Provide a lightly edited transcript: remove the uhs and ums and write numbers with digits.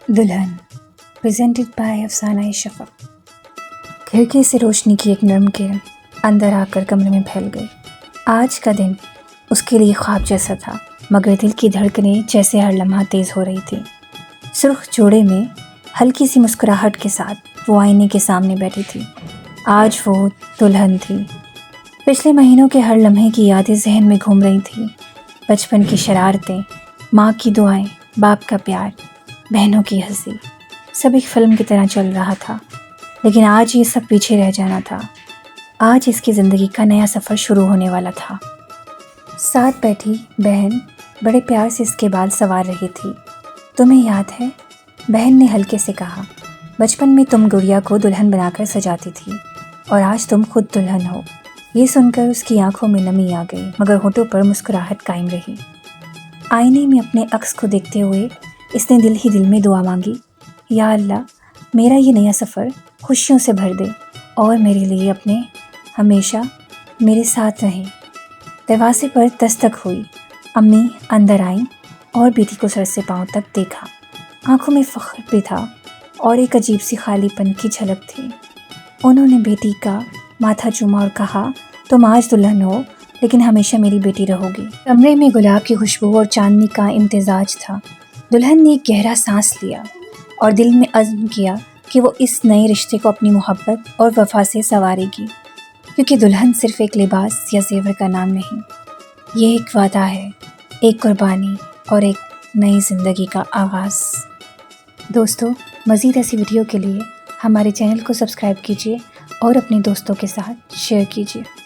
دلہن presented by افسانہ شفق۔ کھڑکی سے روشنی کی ایک نرم کرن اندر آ کر کمرے میں پھیل گئی۔ آج کا دن اس کے لیے خواب جیسا تھا، مگر دل کی دھڑکنیں جیسے ہر لمحہ تیز ہو رہی تھی۔ سرخ جوڑے میں ہلکی سی مسکراہٹ کے ساتھ وہ آئینے کے سامنے بیٹھی تھی۔ آج وہ دلہن تھی۔ پچھلے مہینوں کے ہر لمحے کی یادیں ذہن میں گھوم رہی تھیں۔ بچپن کی شرارتیں، ماں کی دعائیں، باپ کا پیار، بہنوں کی ہنسی، سب ایک فلم کی طرح چل رہا تھا۔ لیکن آج یہ سب پیچھے رہ جانا تھا۔ آج اس کی زندگی کا نیا سفر شروع ہونے والا تھا۔ ساتھ بیٹھی بہن بڑے پیار سے اس کے بال سنوار رہی تھی۔ تمہیں یاد ہے؟ بہن نے ہلکے سے کہا، بچپن میں تم گڑیا کو دلہن بنا کر سجاتی تھی اور آج تم خود دلہن ہو۔ یہ سن کر اس کی آنکھوں میں نمی آ گئی، مگر ہونٹوں پر مسکراہٹ قائم رہی۔ آئینے میں اپنے عکس کو دیکھتے ہوئے اس نے دل ہی دل میں دعا مانگی، یا اللہ میرا یہ نیا سفر خوشیوں سے بھر دے اور میرے لیے اپنے ہمیشہ میرے ساتھ رہیں۔ دروازے پر دستک ہوئی۔ امی اندر آئیں اور بیٹی کو سر سے پاؤں تک دیکھا۔ آنکھوں میں فخر بھی تھا اور ایک عجیب سی خالی پن کی جھلک تھی۔ انہوں نے بیٹی کا ماتھا چوما اور کہا، تم آج دلہن ہو لیکن ہمیشہ میری بیٹی رہو گی۔ کمرے میں گلاب کی خوشبو اور چاندنی کا امتزاج تھا۔ دلہن نے ایک گہرا سانس لیا اور دل میں عزم کیا کہ وہ اس نئے رشتے کو اپنی محبت اور وفا سے سنوارے گی، کیونکہ دلہن صرف ایک لباس یا زیور کا نام نہیں، یہ ایک وعدہ ہے، ایک قربانی اور ایک نئی زندگی کا آغاز۔ دوستو، مزید ایسی ویڈیو کے لیے ہمارے چینل کو سبسکرائب کیجیے اور اپنے دوستوں کے ساتھ شیئر کیجیے۔